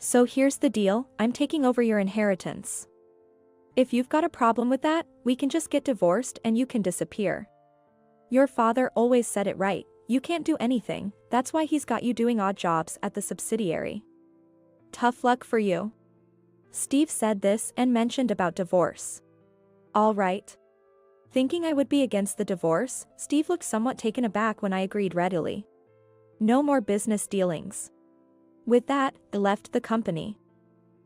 So here's the deal, I'm taking over your inheritance. If you've got a problem with that, we can just get divorced and you can disappear. Your father always said it right, you can't do anything, that's why he's got you doing odd jobs at the subsidiary. Tough luck for you. Steve said this and mentioned about divorce. All right. Thinking I would be against the divorce, Steve looked somewhat taken aback when I agreed readily. No more business dealings. With that, I left the company.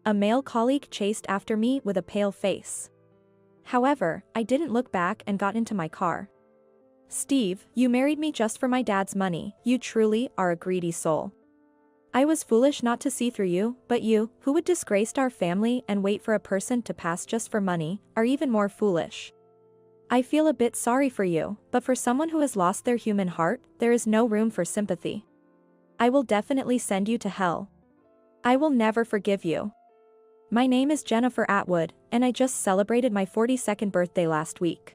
A male colleague chased after me with a pale face. However, I didn't look back and got into my car. Steve, you married me just for my dad's money, you truly are a greedy soul. I was foolish not to see through you, but you, who would disgrace our family and wait for a person to pass just for money, are even more foolish. I feel a bit sorry for you, but for someone who has lost their human heart, there is no room for sympathy. I will definitely send you to hell. I will never forgive you. My name is Jennifer Atwood, and I just celebrated my 42nd birthday last week.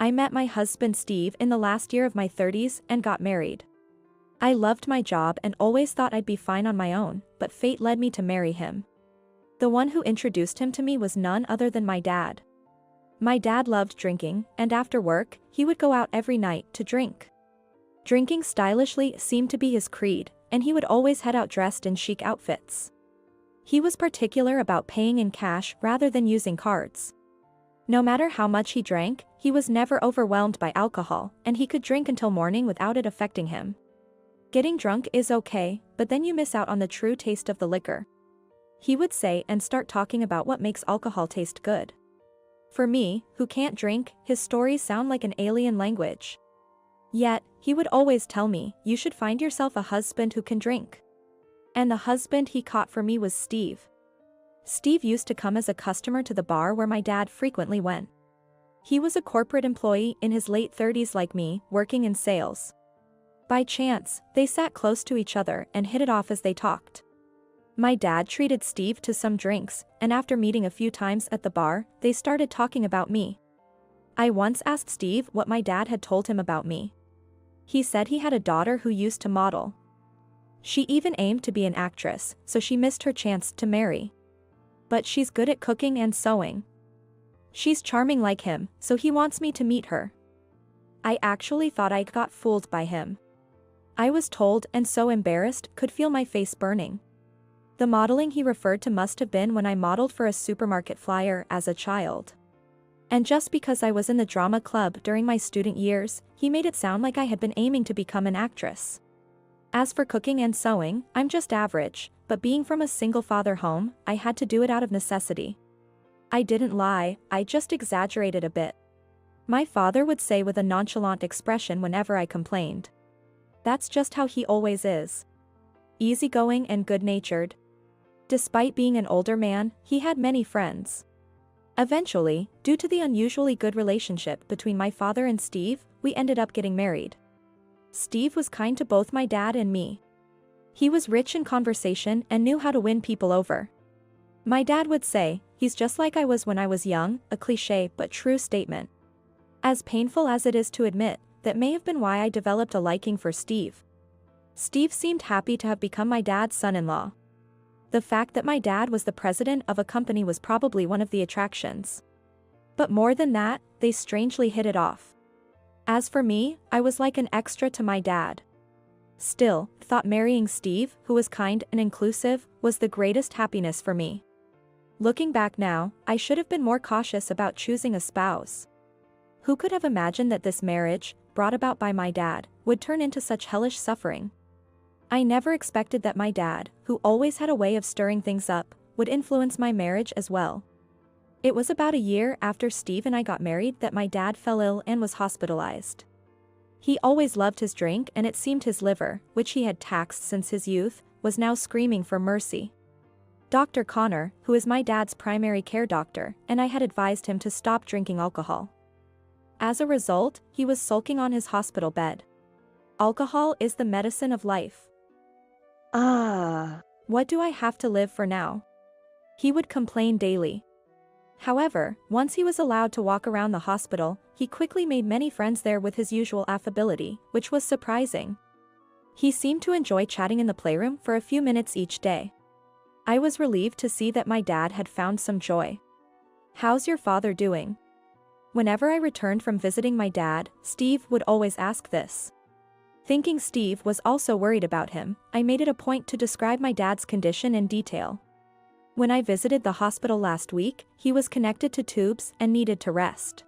I met my husband Steve in the last year of my 30s and got married. I loved my job and always thought I'd be fine on my own, but fate led me to marry him. The one who introduced him to me was none other than my dad. My dad loved drinking, and after work, he would go out every night to drink. Drinking stylishly seemed to be his creed, and he would always head out dressed in chic outfits. He was particular about paying in cash rather than using cards. No matter how much he drank, he was never overwhelmed by alcohol, and he could drink until morning without it affecting him. Getting drunk is okay, but then you miss out on the true taste of the liquor. He would say and start talking about what makes alcohol taste good. For me, who can't drink, his stories sound like an alien language. Yet, he would always tell me, you should find yourself a husband who can drink. And the husband he caught for me was Steve. Steve used to come as a customer to the bar where my dad frequently went. He was a corporate employee in his late 30s like me, working in sales. By chance, they sat close to each other and hit it off as they talked. My dad treated Steve to some drinks, and after meeting a few times at the bar, they started talking about me. I once asked Steve what my dad had told him about me. He said he had a daughter who used to model. She even aimed to be an actress, so she missed her chance to marry. But she's good at cooking and sewing. She's charming like him, so he wants me to meet her. I actually thought I got fooled by him. I was told and so embarrassed, could feel my face burning. The modeling he referred to must have been when I modeled for a supermarket flyer as a child. And just because I was in the drama club during my student years, he made it sound like I had been aiming to become an actress. As for cooking and sewing, I'm just average, but being from a single-father home, I had to do it out of necessity. I didn't lie, I just exaggerated a bit. My father would say with a nonchalant expression whenever I complained. That's just how he always is. Easygoing and good-natured. Despite being an older man, he had many friends. Eventually, due to the unusually good relationship between my father and Steve, we ended up getting married. Steve was kind to both my dad and me. He was rich in conversation and knew how to win people over. My dad would say, he's just like I was when I was young, a cliché but true statement. As painful as it is to admit, that may have been why I developed a liking for Steve. Steve seemed happy to have become my dad's son-in-law. The fact that my dad was the president of a company was probably one of the attractions. But more than that, they strangely hit it off. As for me, I was like an extra to my dad. Still, thought marrying Steve, who was kind and inclusive, was the greatest happiness for me. Looking back now, I should have been more cautious about choosing a spouse. Who could have imagined that this marriage, brought about by my dad, would turn into such hellish suffering? I never expected that my dad, who always had a way of stirring things up, would influence my marriage as well. It was about a year after Steve and I got married that my dad fell ill and was hospitalized. He always loved his drink, and it seemed his liver, which he had taxed since his youth, was now screaming for mercy. Dr. Connor, who is my dad's primary care doctor, and I had advised him to stop drinking alcohol. As a result, he was sulking on his hospital bed. Alcohol is the medicine of life. What do I have to live for now? He would complain daily. However, once he was allowed to walk around the hospital, he quickly made many friends there with his usual affability, which was surprising. He seemed to enjoy chatting in the playroom for a few minutes each day. I was relieved to see that my dad had found some joy. "How's your father doing?" Whenever I returned from visiting my dad, Steve would always ask this. Thinking Steve was also worried about him, I made it a point to describe my dad's condition in detail. When I visited the hospital last week, he was connected to tubes and needed to rest.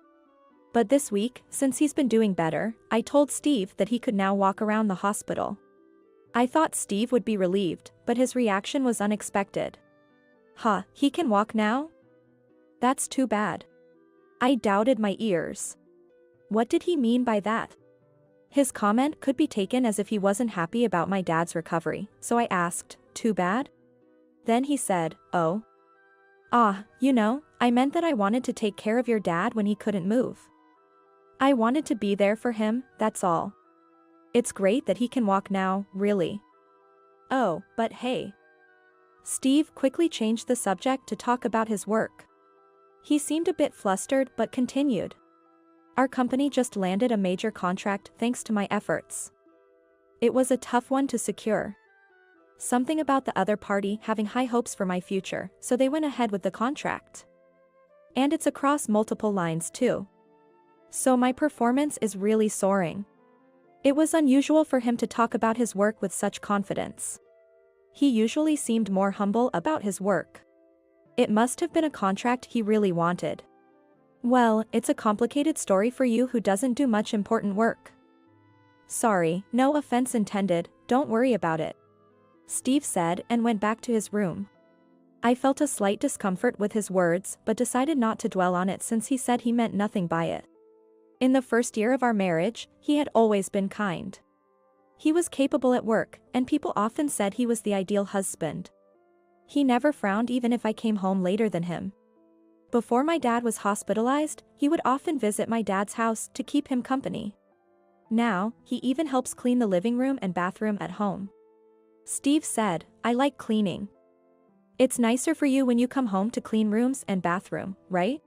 But this week, since he's been doing better, I told Steve that he could now walk around the hospital. I thought Steve would be relieved, but his reaction was unexpected. "Huh, he can walk now? That's too bad." I doubted my ears. What did he mean by that? His comment could be taken as if he wasn't happy about my dad's recovery, so I asked, "Too bad?" Then he said, "Oh. I meant that I wanted to take care of your dad when he couldn't move. I wanted to be there for him, that's all. It's great that he can walk now, really." "Oh, but hey." Steve quickly changed the subject to talk about his work. He seemed a bit flustered but continued. "Our company just landed a major contract thanks to my efforts. It was a tough one to secure. Something about the other party having high hopes for my future, so they went ahead with the contract. And it's across multiple lines too. So my performance is really soaring." It was unusual for him to talk about his work with such confidence. He usually seemed more humble about his work. It must have been a contract he really wanted. "Well, it's a complicated story for you who doesn't do much important work. Sorry, no offense intended, don't worry about it," Steve said and went back to his room. I felt a slight discomfort with his words but decided not to dwell on it since he said he meant nothing by it. In the first year of our marriage, he had always been kind. He was capable at work, and people often said he was the ideal husband. He never frowned even if I came home later than him. Before my dad was hospitalized, he would often visit my dad's house to keep him company. Now, he even helps clean the living room and bathroom at home. Steve said, "I like cleaning. It's nicer for you when you come home to clean rooms and bathroom, right?"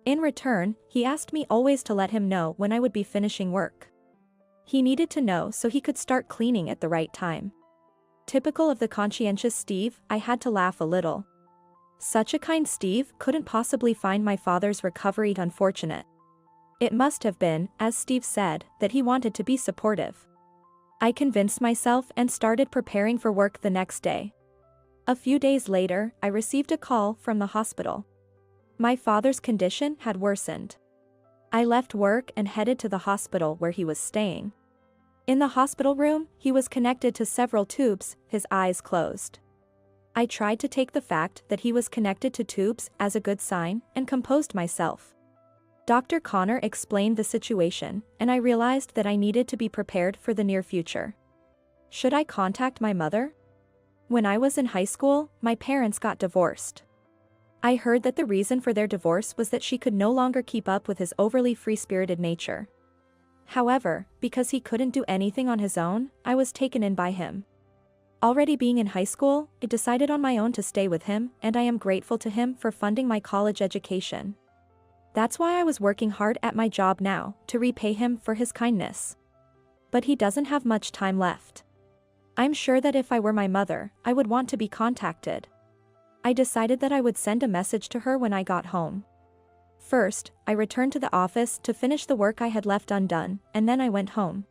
In return, he asked me always to let him know when I would be finishing work. He needed to know so he could start cleaning at the right time. Typical of the conscientious Steve, I had to laugh a little. Such a kind Steve couldn't possibly find my father's recovery unfortunate. It must have been, as Steve said, that he wanted to be supportive. I convinced myself and started preparing for work the next day. A few days later, I received a call from the hospital. My father's condition had worsened. I left work and headed to the hospital where he was staying. In the hospital room, he was connected to several tubes, his eyes closed. I tried to take the fact that he was connected to tubes as a good sign and composed myself. Dr. Connor explained the situation, and I realized that I needed to be prepared for the near future. Should I contact my mother? When I was in high school, my parents got divorced. I heard that the reason for their divorce was that she could no longer keep up with his overly free-spirited nature. However, because he couldn't do anything on his own, I was taken in by him. Already being in high school, I decided on my own to stay with him, and I am grateful to him for funding my college education. That's why I was working hard at my job now, to repay him for his kindness. But he doesn't have much time left. I'm sure that if I were my mother, I would want to be contacted. I decided that I would send a message to her when I got home. First, I returned to the office to finish the work I had left undone, and then I went home.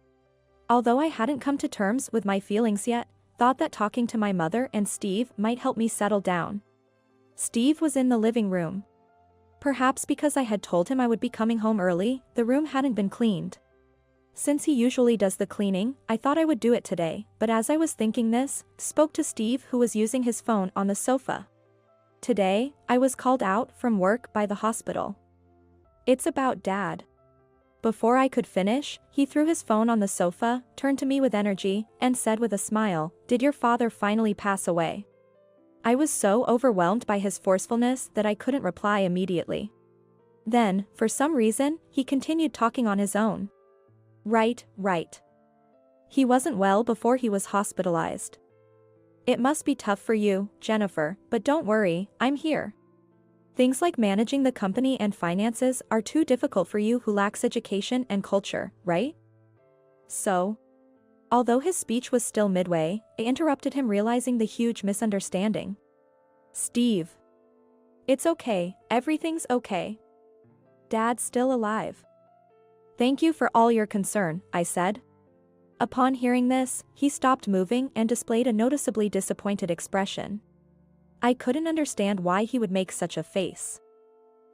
Although I hadn't come to terms with my feelings yet, thought that talking to my mother and Steve might help me settle down. Steve was in the living room. Perhaps because I had told him I would be coming home early, the room hadn't been cleaned. Since he usually does the cleaning, I thought I would do it today, but as I was thinking this, spoke to Steve who was using his phone on the sofa. Today, I was called out from work by the hospital. "It's about Dad." Before I could finish, he threw his phone on the sofa, turned to me with energy, and said with a smile, "Did your father finally pass away?" I was so overwhelmed by his forcefulness that I couldn't reply immediately. Then, for some reason, he continued talking on his own. Right. He wasn't well before he was hospitalized. It must be tough for you, Jennifer, but don't worry, I'm here. Things like managing the company and finances are too difficult for you who lacks education and culture, right? So, although his speech was still midway, I interrupted him realizing the huge misunderstanding. Steve. It's okay, everything's okay. Dad's still alive. Thank you for all your concern, I said. Upon hearing this, he stopped moving and displayed a noticeably disappointed expression. I couldn't understand why he would make such a face.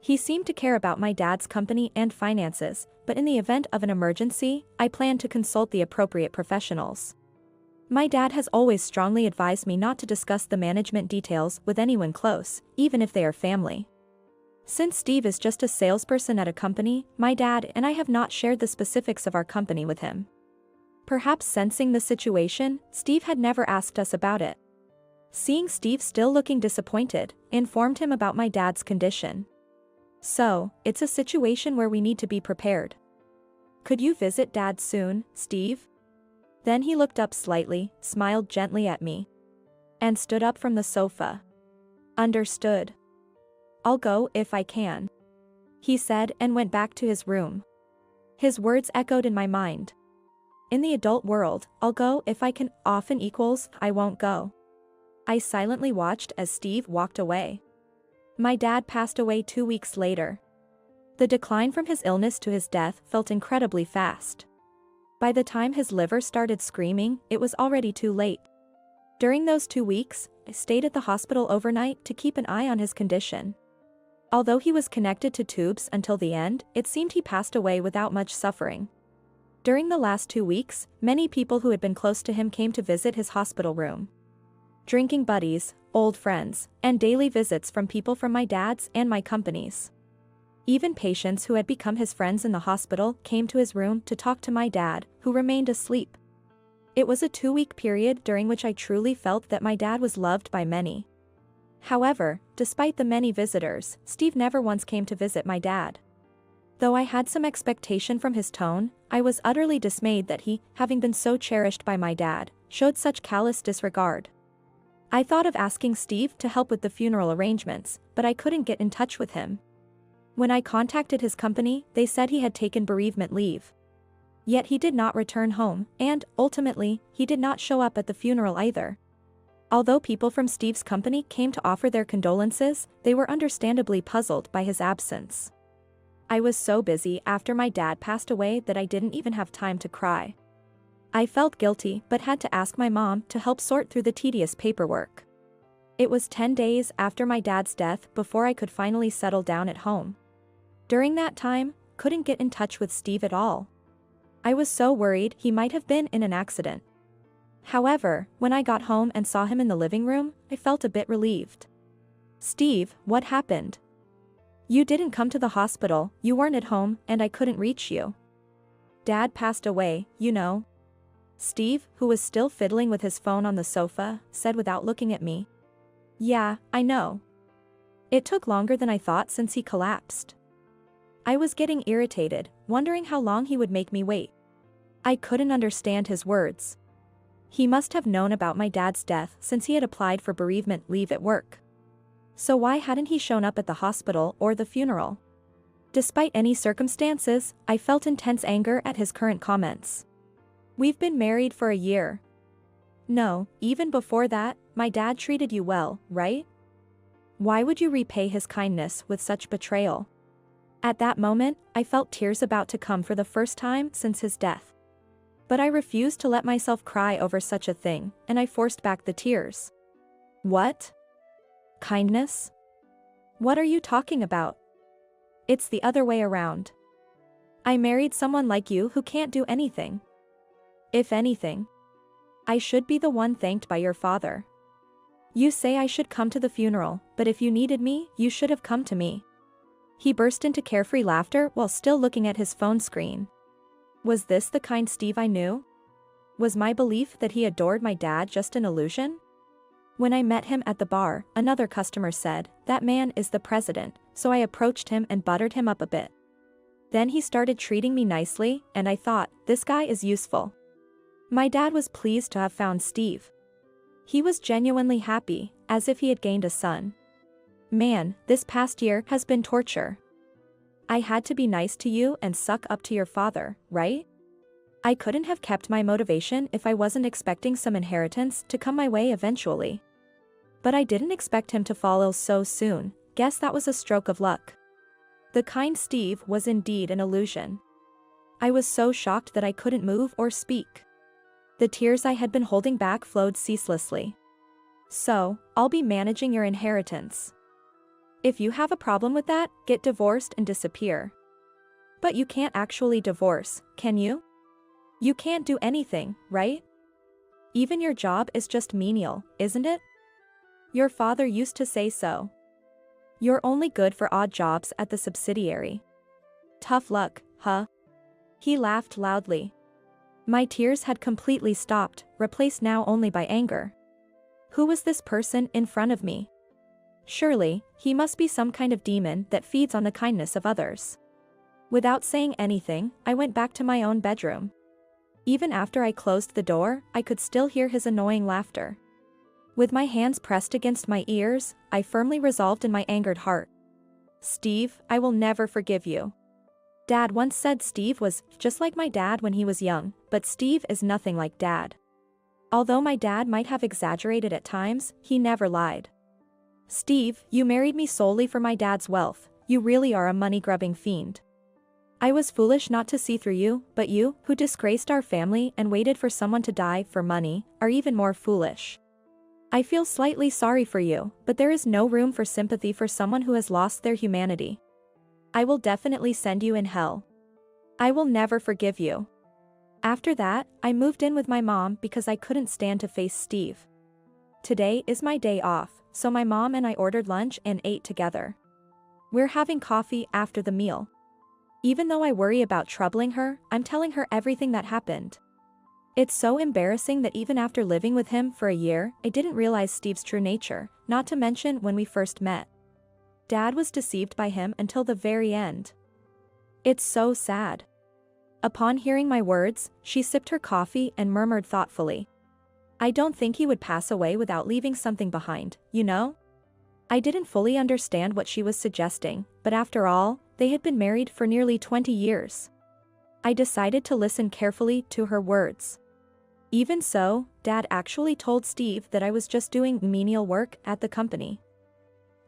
He seemed to care about my dad's company and finances, but in the event of an emergency, I planned to consult the appropriate professionals. My dad has always strongly advised me not to discuss the management details with anyone close, even if they are family. Since Steve is just a salesperson at a company, my dad and I have not shared the specifics of our company with him. Perhaps sensing the situation, Steve had never asked us about it. Seeing Steve still looking disappointed, informed him about my dad's condition. So, it's a situation where we need to be prepared. Could you visit Dad soon, Steve? Then he looked up slightly, smiled gently at me, and stood up from the sofa. Understood. I'll go if I can, he said and went back to his room. His words echoed in my mind. In the adult world, I'll go if I can often equals I won't go. I silently watched as Steve walked away. My dad passed away 2 weeks later. The decline from his illness to his death felt incredibly fast. By the time his liver started screaming, it was already too late. During those 2 weeks, I stayed at the hospital overnight to keep an eye on his condition. Although he was connected to tubes until the end, it seemed he passed away without much suffering. During the last 2 weeks, many people who had been close to him came to visit his hospital room. Drinking buddies, old friends, and daily visits from people from my dad's and my company's. Even patients who had become his friends in the hospital came to his room to talk to my dad, who remained asleep. It was a 2-week period during which I truly felt that my dad was loved by many. However, despite the many visitors, Steve never once came to visit my dad. Though I had some expectation from his tone, I was utterly dismayed that he, having been so cherished by my dad, showed such callous disregard. I thought of asking Steve to help with the funeral arrangements, but I couldn't get in touch with him. When I contacted his company, they said he had taken bereavement leave. Yet he did not return home, and, ultimately, he did not show up at the funeral either. Although people from Steve's company came to offer their condolences, they were understandably puzzled by his absence. I was so busy after my dad passed away that I didn't even have time to cry. I felt guilty but had to ask my mom to help sort through the tedious paperwork. It was 10 days after my dad's death before I could finally settle down at home. During that time, couldn't get in touch with Steve at all. I was so worried he might have been in an accident. However, when I got home and saw him in the living room, I felt a bit relieved. Steve, what happened? You didn't come to the hospital, you weren't at home, and I couldn't reach you. Dad passed away, you know. Steve, who was still fiddling with his phone on the sofa, said without looking at me. Yeah, I know. It took longer than I thought since he collapsed. I was getting irritated, wondering how long he would make me wait. I couldn't understand his words. He must have known about my dad's death since he had applied for bereavement leave at work. So why hadn't he shown up at the hospital or the funeral? Despite any circumstances, I felt intense anger at his current comments. We've been married for a year. No, even before that, my dad treated you well, right? Why would you repay his kindness with such betrayal? At that moment, I felt tears about to come for the first time since his death. But I refused to let myself cry over such a thing, and I forced back the tears. What? Kindness? What are you talking about? It's the other way around. I married someone like you who can't do anything. If anything, I should be the one thanked by your father. You say I should come to the funeral, but if you needed me, you should have come to me. He burst into carefree laughter while still looking at his phone screen. Was this the kind Steve I knew? Was my belief that he adored my dad just an illusion? When I met him at the bar, another customer said, "That man is the president," so I approached him and buttered him up a bit. Then he started treating me nicely, and I thought, this guy is useful. My dad was pleased to have found Steve. He was genuinely happy, as if he had gained a son. Man, this past year has been torture. I had to be nice to you and suck up to your father, right? I couldn't have kept my motivation if I wasn't expecting some inheritance to come my way eventually. But I didn't expect him to fall ill so soon. Guess that was a stroke of luck. The kind Steve was indeed an illusion. I was so shocked that I couldn't move or speak. The tears I had been holding back flowed ceaselessly. So, I'll be managing your inheritance. If you have a problem with that, get divorced and disappear. But you can't actually divorce, can you? You can't do anything, right? Even your job is just menial, isn't it? Your father used to say so. You're only good for odd jobs at the subsidiary. Tough luck, huh? He laughed loudly. My tears had completely stopped, replaced now only by anger. Who was this person in front of me? Surely, he must be some kind of demon that feeds on the kindness of others. Without saying anything, I went back to my own bedroom. Even after I closed the door, I could still hear his annoying laughter. With my hands pressed against my ears, I firmly resolved in my angered heart. Steve, I will never forgive you. Dad once said Steve was just like my dad when he was young, but Steve is nothing like Dad. Although my dad might have exaggerated at times, he never lied. Steve, you married me solely for my dad's wealth. You really are a money-grubbing fiend. I was foolish not to see through you, but you, who disgraced our family and waited for someone to die for money, are even more foolish. I feel slightly sorry for you, but there is no room for sympathy for someone who has lost their humanity. I will definitely send you in hell. I will never forgive you. After that, I moved in with my mom because I couldn't stand to face Steve. Today is my day off, so my mom and I ordered lunch and ate together. We're having coffee after the meal. Even though I worry about troubling her, I'm telling her everything that happened. It's so embarrassing that even after living with him for a year, I didn't realize Steve's true nature, not to mention when we first met. Dad was deceived by him until the very end. It's so sad. Upon hearing my words, she sipped her coffee and murmured thoughtfully. I don't think he would pass away without leaving something behind, you know? I didn't fully understand what she was suggesting, but after all, they had been married for nearly 20 years. I decided to listen carefully to her words. Even so, Dad actually told Steve that I was just doing menial work at the company.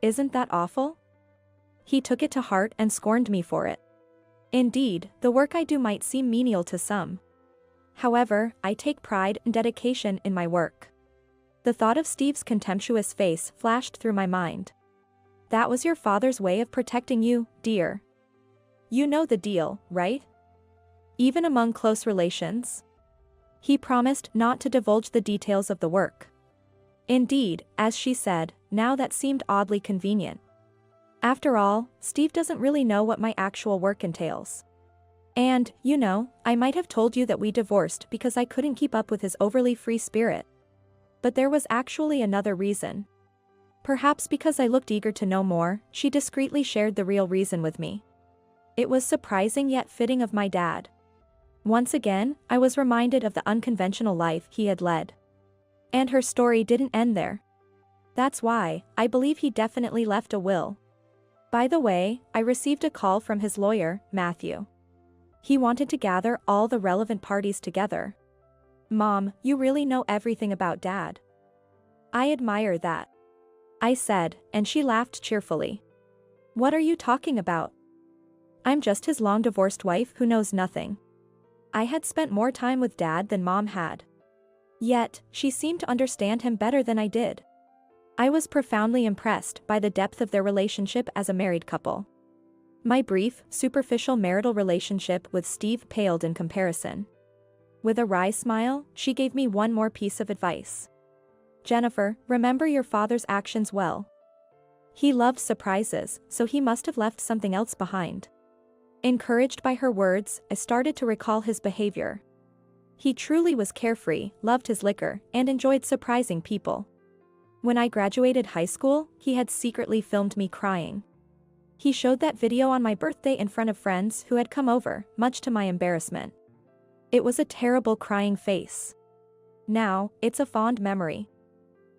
Isn't that awful? He took it to heart and scorned me for it. Indeed, the work I do might seem menial to some. However, I take pride and dedication in my work. The thought of Steve's contemptuous face flashed through my mind. That was your father's way of protecting you, dear. You know the deal, right? Even among close relations. He promised not to divulge the details of the work. Indeed, as she said, now that seemed oddly convenient. After all, Steve doesn't really know what my actual work entails. And, you know, I might have told you that we divorced because I couldn't keep up with his overly free spirit. But there was actually another reason. Perhaps because I looked eager to know more, she discreetly shared the real reason with me. It was surprising yet fitting of my dad. Once again, I was reminded of the unconventional life he had led. And her story didn't end there. That's why, I believe he definitely left a will. By the way, I received a call from his lawyer, Matthew. He wanted to gather all the relevant parties together. Mom, you really know everything about Dad. I admire that. I said, and she laughed cheerfully. What are you talking about? I'm just his long-divorced wife who knows nothing. I had spent more time with Dad than Mom had. Yet, she seemed to understand him better than I did. I was profoundly impressed by the depth of their relationship as a married couple. My brief, superficial marital relationship with Steve paled in comparison. With a wry smile, she gave me one more piece of advice. Jennifer, remember your father's actions well. He loved surprises, so he must have left something else behind. Encouraged by her words, I started to recall his behavior. He truly was carefree, loved his liquor, and enjoyed surprising people. When I graduated high school, he had secretly filmed me crying. He showed that video on my birthday in front of friends who had come over, much to my embarrassment. It was a terrible crying face. Now, it's a fond memory.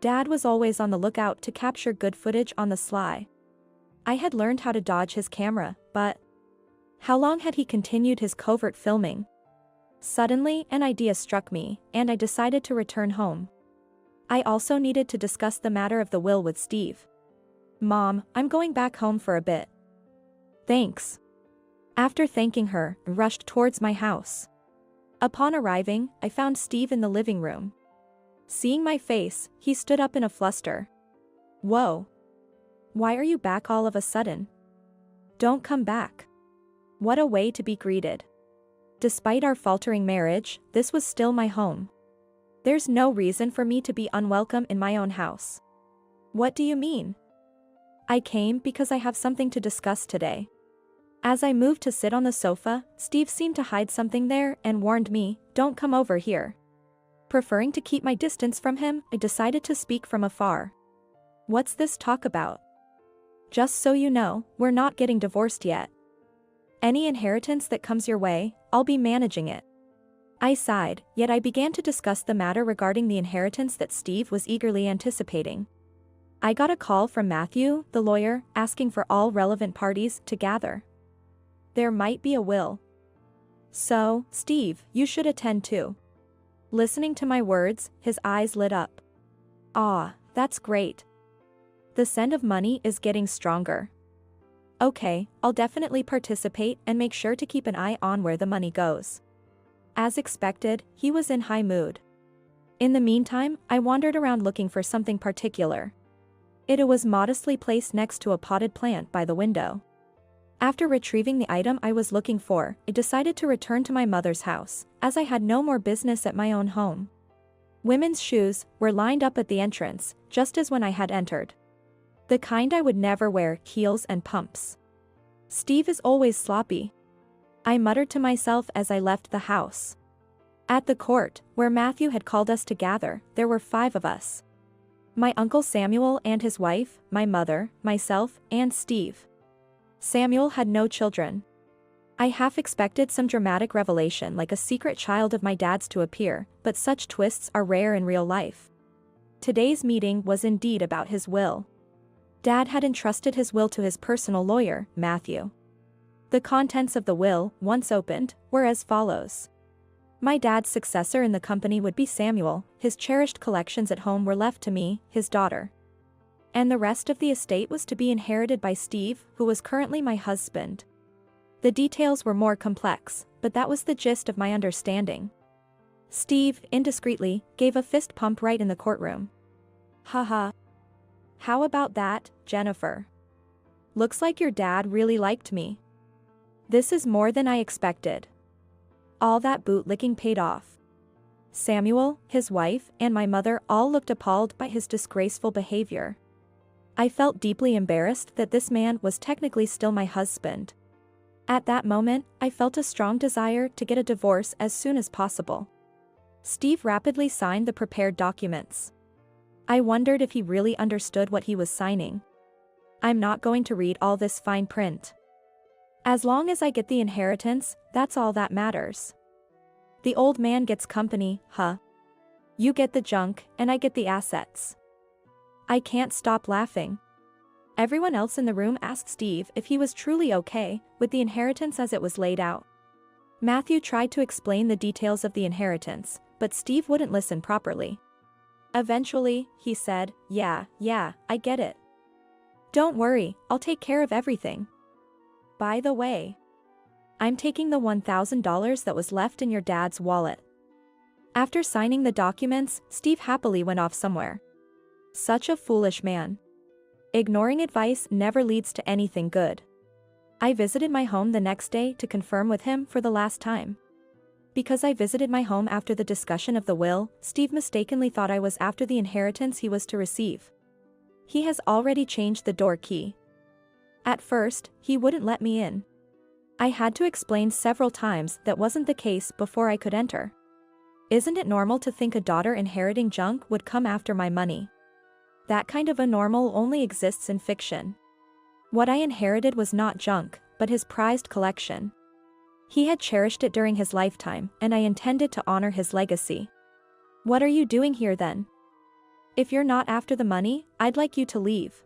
Dad was always on the lookout to capture good footage on the sly. I had learned how to dodge his camera, but how long had he continued his covert filming? Suddenly, an idea struck me, and I decided to return home. I also needed to discuss the matter of the will with Steve. Mom, I'm going back home for a bit. Thanks. After thanking her, I rushed towards my house. Upon arriving, I found Steve in the living room. Seeing my face, he stood up in a fluster. Whoa. Why are you back all of a sudden? Don't come back. What a way to be greeted. Despite our faltering marriage, this was still my home. There's no reason for me to be unwelcome in my own house. What do you mean? I came because I have something to discuss today. As I moved to sit on the sofa, Steve seemed to hide something there and warned me, don't come over here. Preferring to keep my distance from him, I decided to speak from afar. What's this talk about? Just so you know, we're not getting divorced yet. Any inheritance that comes your way, I'll be managing it. I sighed, yet I began to discuss the matter regarding the inheritance that Steve was eagerly anticipating. I got a call from Matthew, the lawyer, asking for all relevant parties to gather. There might be a will. So, Steve, you should attend too. Listening to my words, his eyes lit up. Ah, that's great. The scent of money is getting stronger. Okay, I'll definitely participate and make sure to keep an eye on where the money goes. As expected, he was in high mood. In the meantime, I wandered around looking for something particular. It was modestly placed next to a potted plant by the window. After retrieving the item I was looking for, I decided to return to my mother's house, as I had no more business at my own home. Women's shoes were lined up at the entrance, just as when I had entered. The kind I would never wear, heels and pumps. Steve is always sloppy. I muttered to myself as I left the house. At the court, where Matthew had called us to gather, there were 5 of us. My uncle Samuel and his wife, my mother, myself, and Steve. Samuel had no children. I half expected some dramatic revelation like a secret child of my dad's to appear, but such twists are rare in real life. Today's meeting was indeed about his will. Dad had entrusted his will to his personal lawyer, Matthew. The contents of the will, once opened, were as follows. My dad's successor in the company would be Samuel, his cherished collections at home were left to me, his daughter. And the rest of the estate was to be inherited by Steve, who was currently my husband. The details were more complex, but that was the gist of my understanding. Steve, indiscreetly, gave a fist pump right in the courtroom. Haha. How about that, Jennifer? Looks like your dad really liked me. This is more than I expected. All that bootlicking paid off. Samuel, his wife, and my mother all looked appalled by his disgraceful behavior. I felt deeply embarrassed that this man was technically still my husband. At that moment, I felt a strong desire to get a divorce as soon as possible. Steve rapidly signed the prepared documents. I wondered if he really understood what he was signing. I'm not going to read all this fine print. As long as I get the inheritance, that's all that matters. The old man gets company, huh? You get the junk, and I get the assets. I can't stop laughing. Everyone else in the room asked Steve if he was truly okay with the inheritance as it was laid out. Matthew tried to explain the details of the inheritance, but Steve wouldn't listen properly. Eventually, he said, yeah, I get it. Don't worry, I'll take care of everything. By the way, I'm taking the $1,000 that was left in your dad's wallet. After signing the documents, Steve happily went off somewhere. Such a foolish man. Ignoring advice never leads to anything good. I visited my home the next day to confirm with him for the last time. Because I visited my home after the discussion of the will, Steve mistakenly thought I was after the inheritance he was to receive. He has already changed the door key. At first, he wouldn't let me in. I had to explain several times that wasn't the case before I could enter. Isn't it normal to think a daughter inheriting junk would come after my money? That kind of a normal only exists in fiction. What I inherited was not junk, but his prized collection. He had cherished it during his lifetime, and I intended to honor his legacy. What are you doing here then? If you're not after the money, I'd like you to leave.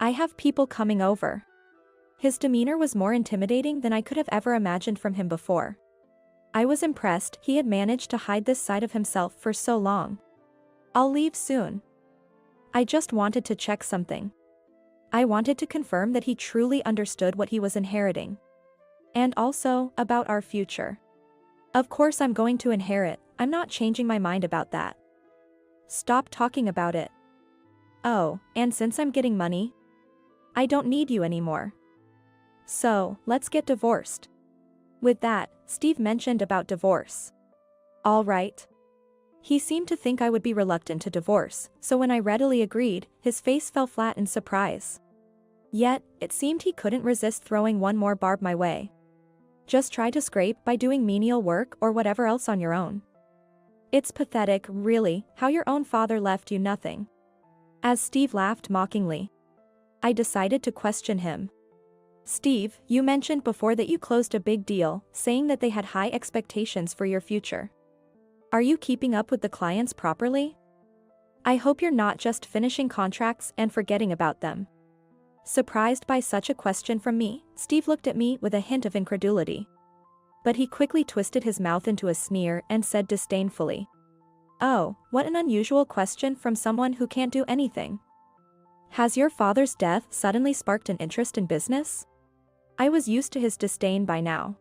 I have people coming over. His demeanor was more intimidating than I could have ever imagined from him before. I was impressed he had managed to hide this side of himself for so long. I'll leave soon. I just wanted to check something. I wanted to confirm that he truly understood what he was inheriting. And also, about our future. Of course I'm going to inherit, I'm not changing my mind about that. Stop talking about it. Oh, and since I'm getting money, I don't need you anymore. So, let's get divorced. With that, Steve mentioned about divorce. All right. He seemed to think I would be reluctant to divorce, so when I readily agreed, his face fell flat in surprise. Yet, it seemed he couldn't resist throwing one more barb my way. Just try to scrape by doing menial work or whatever else on your own. It's pathetic, really, how your own father left you nothing. As Steve laughed mockingly, I decided to question him. Steve, you mentioned before that you closed a big deal, saying that they had high expectations for your future. Are you keeping up with the clients properly? I hope you're not just finishing contracts and forgetting about them. Surprised by such a question from me, Steve looked at me with a hint of incredulity. But he quickly twisted his mouth into a sneer and said disdainfully, "Oh, what an unusual question from someone who can't do anything. Has your father's death suddenly sparked an interest in business?" I was used to his disdain by now.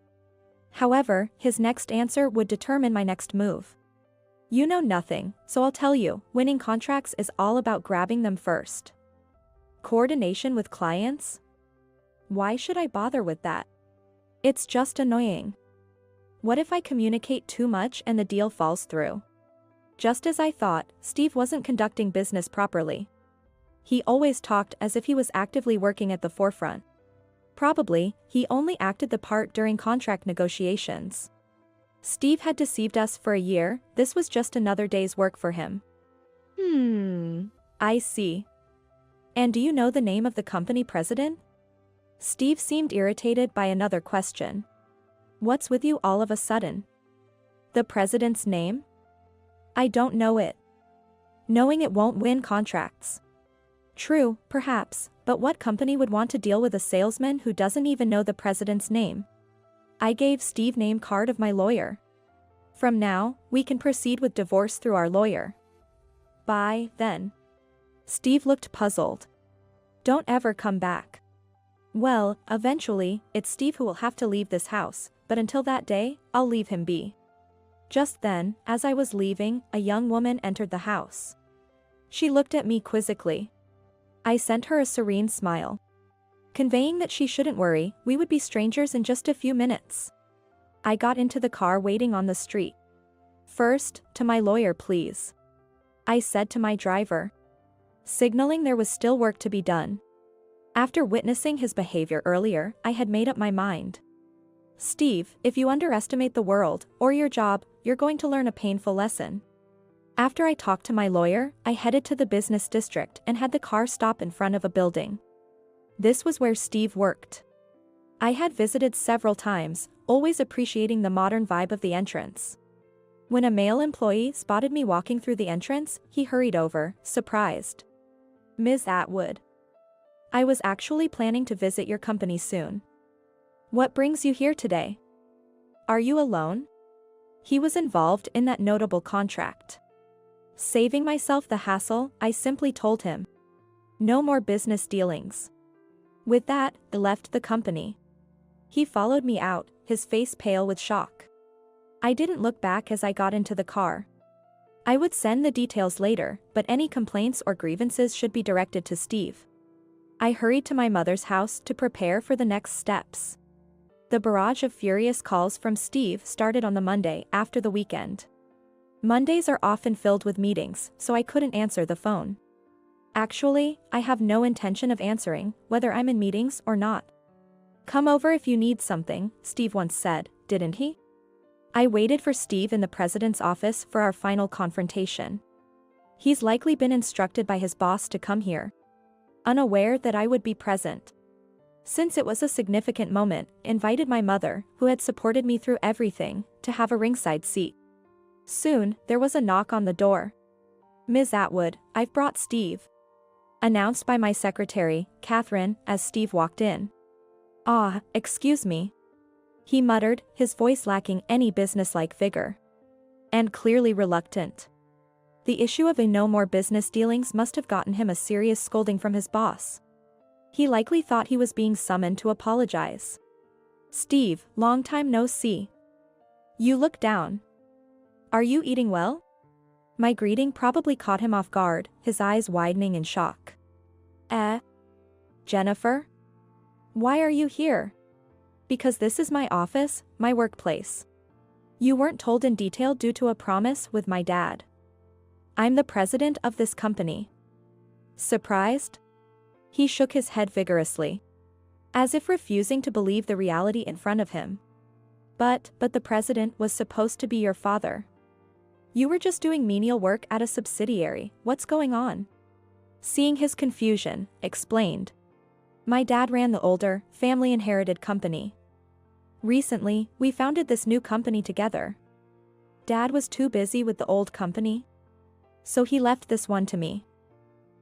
However, his next answer would determine my next move. You know nothing, so I'll tell you, winning contracts is all about grabbing them first. Coordination with clients? Why should I bother with that? It's just annoying. What if I communicate too much and the deal falls through? Just as I thought, Steve wasn't conducting business properly. He always talked as if he was actively working at the forefront. Probably, he only acted the part during contract negotiations. Steve had deceived us for a year, this was just another day's work for him. I see. And do you know the name of the company president? Steve seemed irritated by another question. What's with you all of a sudden? The president's name? I don't know it. Knowing it won't win contracts. True, perhaps, but what company would want to deal with a salesman who doesn't even know the president's name? I gave Steve name card of my lawyer. From now, we can proceed with divorce through our lawyer. Bye, then. Steve looked puzzled. Don't ever come back. Well, eventually, it's Steve who will have to leave this house, but until that day, I'll leave him be. Just then, as I was leaving, a young woman entered the house. She looked at me quizzically. I sent her a serene smile, conveying that she shouldn't worry, we would be strangers in just a few minutes. I got into the car waiting on the street. First, to my lawyer please, I said to my driver, signaling there was still work to be done. After witnessing his behavior earlier, I had made up my mind. Steve, if you underestimate the world, or your job, you're going to learn a painful lesson. After I talked to my lawyer, I headed to the business district and had the car stop in front of a building. This was where Steve worked. I had visited several times, always appreciating the modern vibe of the entrance. When a male employee spotted me walking through the entrance, he hurried over, surprised. Ms. Atwood. I was actually planning to visit your company soon. What brings you here today? Are you alone? He was involved in that notable contract. Saving myself the hassle, I simply told him. No more business dealings. With that, I left the company. He followed me out, his face pale with shock. I didn't look back as I got into the car. I would send the details later, but any complaints or grievances should be directed to Steve. I hurried to my mother's house to prepare for the next steps. The barrage of furious calls from Steve started on the Monday after the weekend. Mondays are often filled with meetings, so I couldn't answer the phone. Actually, I have no intention of answering, whether I'm in meetings or not. Come over if you need something, Steve once said, didn't he? I waited for Steve in the president's office for our final confrontation. He's likely been instructed by his boss to come here, unaware that I would be present. Since it was a significant moment, invited my mother, who had supported me through everything, to have a ringside seat. Soon, there was a knock on the door. Ms. Atwood, I've brought Steve. Announced by my secretary, Catherine, as Steve walked in. Ah, excuse me. He muttered, his voice lacking any businesslike vigor. And clearly reluctant. The issue of a no more business dealings must have gotten him a serious scolding from his boss. He likely thought he was being summoned to apologize. Steve, long time no see. You look down. Are you eating well? My greeting probably caught him off guard, his eyes widening in shock. Jennifer? Why are you here? Because this is my office, my workplace. You weren't told in detail due to a promise with my dad. I'm the president of this company. Surprised? He shook his head vigorously, as if refusing to believe the reality in front of him. But the president was supposed to be your father. You were just doing menial work at a subsidiary, what's going on? Seeing his confusion, explained. My dad ran the older, family-inherited company. Recently, we founded this new company together. Dad was too busy with the old company, so he left this one to me.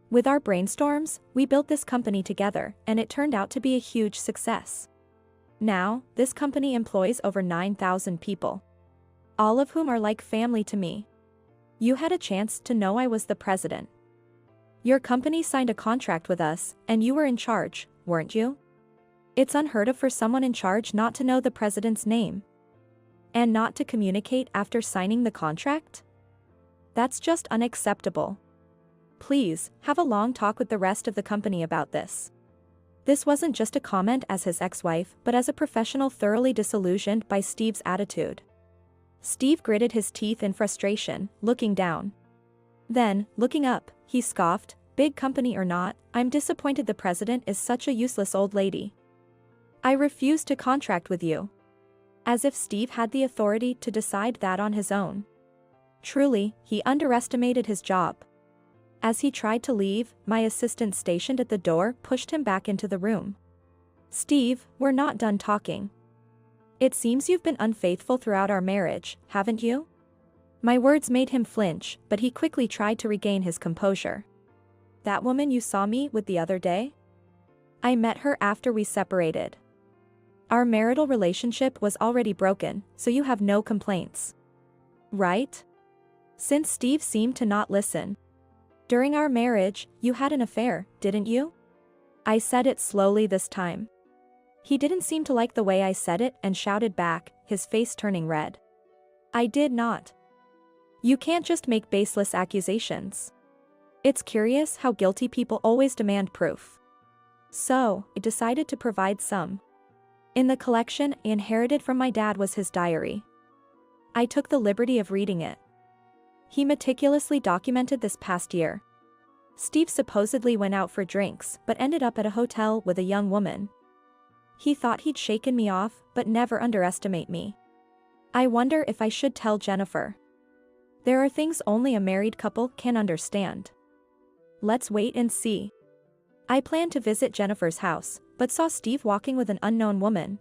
With our brainstorms, we built this company together, and it turned out to be a huge success. Now, this company employs over 9,000 people, all of whom are like family to me. You had a chance to know I was the president. Your company signed a contract with us, and you were in charge, weren't you? It's unheard of for someone in charge not to know the president's name. And not to communicate after signing the contract? That's just unacceptable. Please, have a long talk with the rest of the company about this. This wasn't just a comment as his ex-wife, but as a professional thoroughly disillusioned by Steve's attitude. Steve gritted his teeth in frustration, looking down. Then, looking up, he scoffed, big company or not, I'm disappointed the president is such a useless old lady. I refuse to contract with you. As if Steve had the authority to decide that on his own. Truly, he underestimated his job. As he tried to leave, my assistant stationed at the door pushed him back into the room. Steve, we're not done talking. It seems you've been unfaithful throughout our marriage, haven't you? My words made him flinch, but he quickly tried to regain his composure. That woman you saw me with the other day? I met her after we separated. Our marital relationship was already broken, so you have no complaints. Right? Since Steve seemed to not listen. During our marriage, you had an affair, didn't you? I said it slowly this time. He didn't seem to like the way I said it and shouted back, his face turning red. I did not. You can't just make baseless accusations. It's curious how guilty people always demand proof. So, I decided to provide some. In the collection I inherited from my dad was his diary. I took the liberty of reading it. He meticulously documented this past year. Steve supposedly went out for drinks but ended up at a hotel with a young woman. He thought he'd shaken me off, but never underestimate me. I wonder if I should tell Jennifer. There are things only a married couple can understand. Let's wait and see. I planned to visit Jennifer's house, but saw Steve walking with an unknown woman.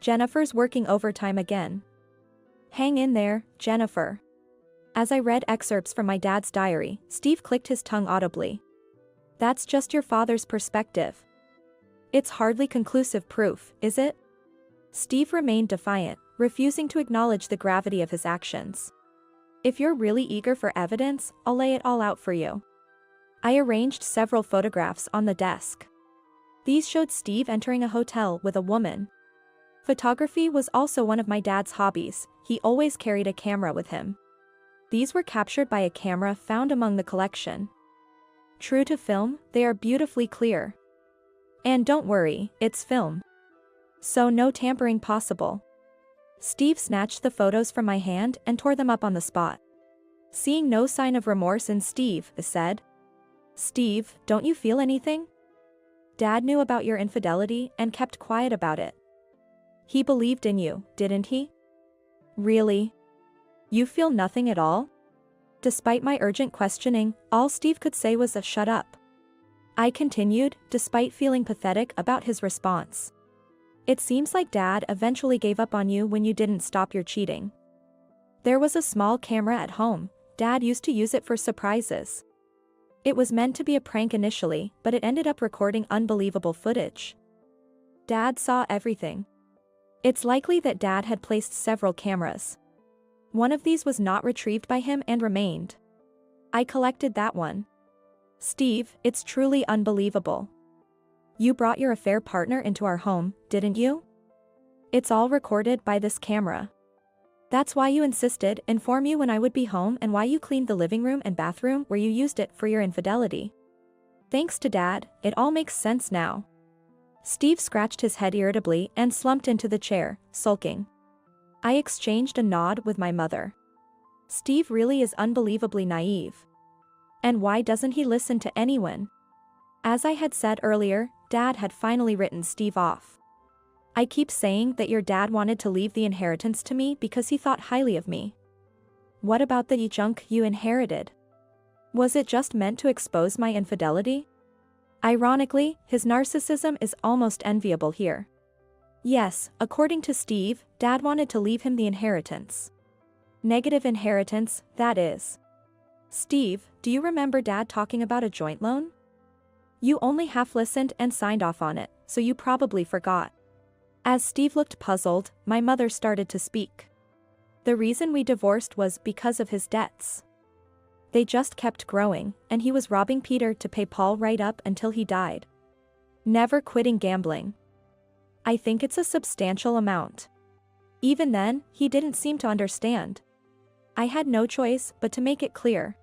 Jennifer's working overtime again. Hang in there, Jennifer. As I read excerpts from my dad's diary, Steve clicked his tongue audibly. That's just your father's perspective. It's hardly conclusive proof, is it? Steve remained defiant, refusing to acknowledge the gravity of his actions. If you're really eager for evidence, I'll lay it all out for you. I arranged several photographs on the desk. These showed Steve entering a hotel with a woman. Photography was also one of my dad's hobbies, he always carried a camera with him. These were captured by a camera found among the collection. True to film, they are beautifully clear. And don't worry, it's film. So no tampering possible. Steve snatched the photos from my hand and tore them up on the spot. Seeing no sign of remorse in Steve, I said. Steve, don't you feel anything? Dad knew about your infidelity and kept quiet about it. He believed in you, didn't he? Really? You feel nothing at all? Despite my urgent questioning, all Steve could say was a shut up. I continued, despite feeling pathetic about his response. It seems like Dad eventually gave up on you when you didn't stop your cheating. There was a small camera at home, Dad used to use it for surprises. It was meant to be a prank initially, but it ended up recording unbelievable footage. Dad saw everything. It's likely that Dad had placed several cameras. One of these was not retrieved by him and remained. I collected that one. Steve, it's truly unbelievable. You brought your affair partner into our home, didn't you? It's all recorded by this camera. That's why you insisted inform you when I would be home and why you cleaned the living room and bathroom where you used it for your infidelity. Thanks to Dad, it all makes sense now. Steve scratched his head irritably and slumped into the chair, sulking. I exchanged a nod with my mother. Steve really is unbelievably naive. And why doesn't he listen to anyone? As I had said earlier, Dad had finally written Steve off. I keep saying that your dad wanted to leave the inheritance to me because he thought highly of me. What about the junk you inherited? Was it just meant to expose my infidelity? Ironically, his narcissism is almost enviable here. Yes, according to Steve, Dad wanted to leave him the inheritance. Negative inheritance, that is. Steve, do you remember Dad talking about a joint loan? You only half listened and signed off on it, so you probably forgot. As Steve looked puzzled, my mother started to speak. The reason we divorced was because of his debts. They just kept growing, and he was robbing Peter to pay Paul right up until he died. Never quitting gambling. I think it's a substantial amount. Even then, he didn't seem to understand. I had no choice but to make it clear.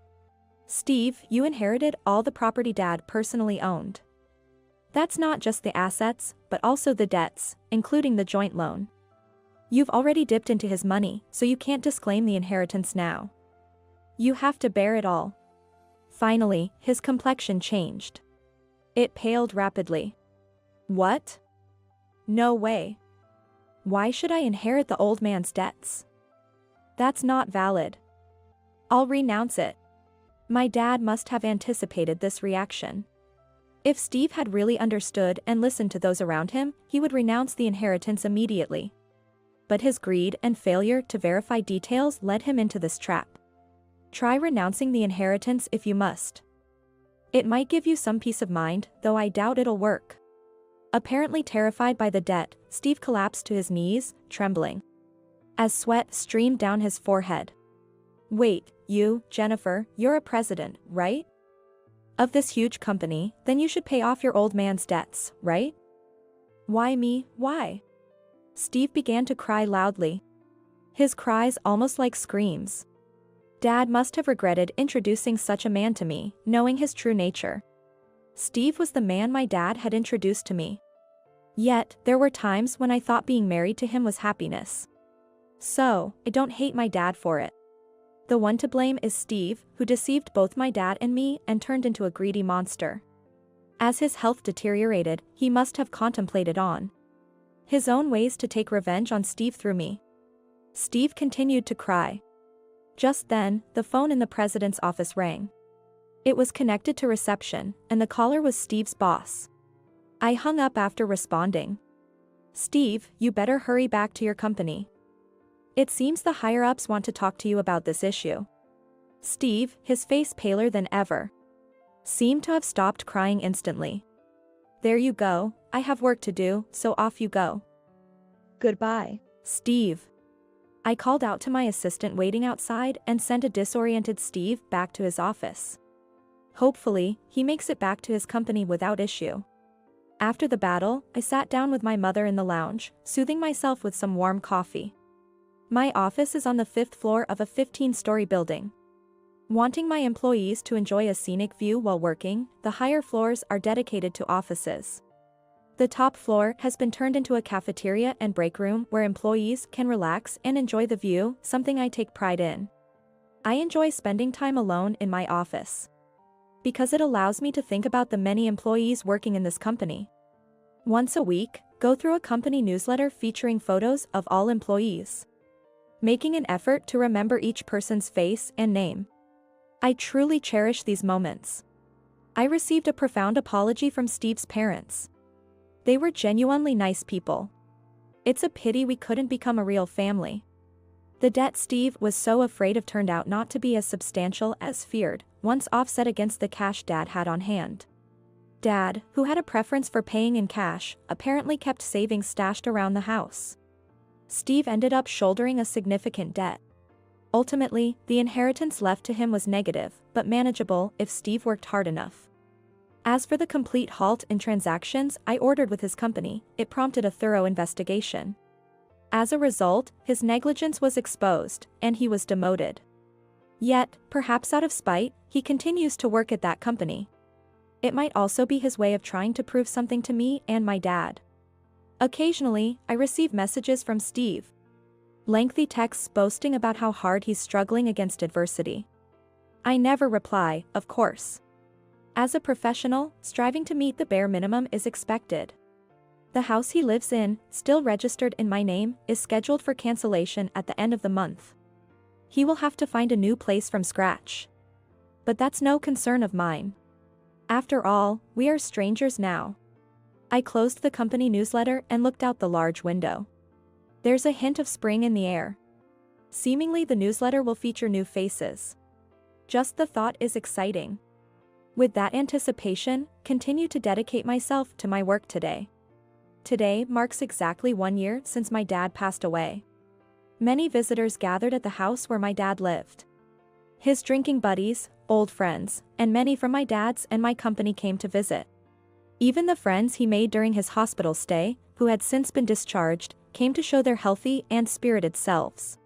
Steve, you inherited all the property Dad personally owned. That's not just the assets, but also the debts, including the joint loan. You've already dipped into his money, so you can't disclaim the inheritance now. You have to bear it all. Finally, his complexion changed. It paled rapidly. What? No way. Why should I inherit the old man's debts? That's not valid. I'll renounce it. My dad must have anticipated this reaction. If Steve had really understood and listened to those around him, he would renounce the inheritance immediately. But his greed and failure to verify details led him into this trap. Try renouncing the inheritance if you must. It might give you some peace of mind, though I doubt it'll work. Apparently terrified by the debt, Steve collapsed to his knees, trembling. As sweat streamed down his forehead. Wait, you, Jennifer, you're a president, right? Of this huge company, then you should pay off your old man's debts, right? Why me, why? Steve began to cry loudly. His cries almost like screams. Dad must have regretted introducing such a man to me, knowing his true nature. Steve was the man my dad had introduced to me. Yet, there were times when I thought being married to him was happiness. So, I don't hate my dad for it. The one to blame is Steve, who deceived both my dad and me and turned into a greedy monster. As his health deteriorated, he must have contemplated on his own ways to take revenge on Steve through me. Steve continued to cry. Just then, the phone in the president's office rang. It was connected to reception, and the caller was Steve's boss. I hung up after responding. Steve, you better hurry back to your company. It seems the higher-ups want to talk to you about this issue. Steve, his face paler than ever, seemed to have stopped crying instantly. There you go, I have work to do, so off you go. Goodbye, Steve. I called out to my assistant waiting outside and sent a disoriented Steve back to his office. Hopefully, he makes it back to his company without issue. After the battle, I sat down with my mother in the lounge, soothing myself with some warm coffee. My office is on the 5th floor of a 15-story building. Wanting my employees to enjoy a scenic view while working, the higher floors are dedicated to offices. The top floor has been turned into a cafeteria and break room where employees can relax and enjoy the view, something I take pride in. I enjoy spending time alone in my office, because it allows me to think about the many employees working in this company. Once a week, go through a company newsletter featuring photos of all employees, making an effort to remember each person's face and name. I truly cherish these moments. I received a profound apology from Steve's parents. They were genuinely nice people. It's a pity we couldn't become a real family. The debt Steve was so afraid of turned out not to be as substantial as feared, once offset against the cash Dad had on hand. Dad, who had a preference for paying in cash, apparently kept savings stashed around the house. Steve ended up shouldering a significant debt. Ultimately, the inheritance left to him was negative, but manageable if Steve worked hard enough. As for the complete halt in transactions I ordered with his company, it prompted a thorough investigation. As a result, his negligence was exposed, and he was demoted. Yet, perhaps out of spite, he continues to work at that company. It might also be his way of trying to prove something to me and my dad. Occasionally, I receive messages from Steve. Lengthy texts boasting about how hard he's struggling against adversity. I never reply, of course. As a professional, striving to meet the bare minimum is expected. The house he lives in, still registered in my name, is scheduled for cancellation at the end of the month. He will have to find a new place from scratch. But that's no concern of mine. After all, we are strangers now. I closed the company newsletter and looked out the large window. There's a hint of spring in the air. Seemingly the newsletter will feature new faces. Just the thought is exciting. With that anticipation, continue to dedicate myself to my work today. Today marks exactly 1 year since my dad passed away. Many visitors gathered at the house where my dad lived. His drinking buddies, old friends, and many from my dad's and my company came to visit. Even the friends he made during his hospital stay, who had since been discharged, came to show their healthy and spirited selves.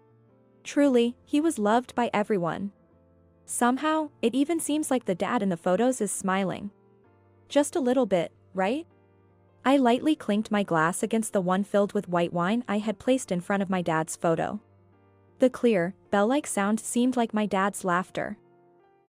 Truly, he was loved by everyone. Somehow, it even seems like the dad in the photos is smiling. Just a little bit, right? I lightly clinked my glass against the one filled with white wine I had placed in front of my dad's photo. The clear, bell-like sound seemed like my dad's laughter.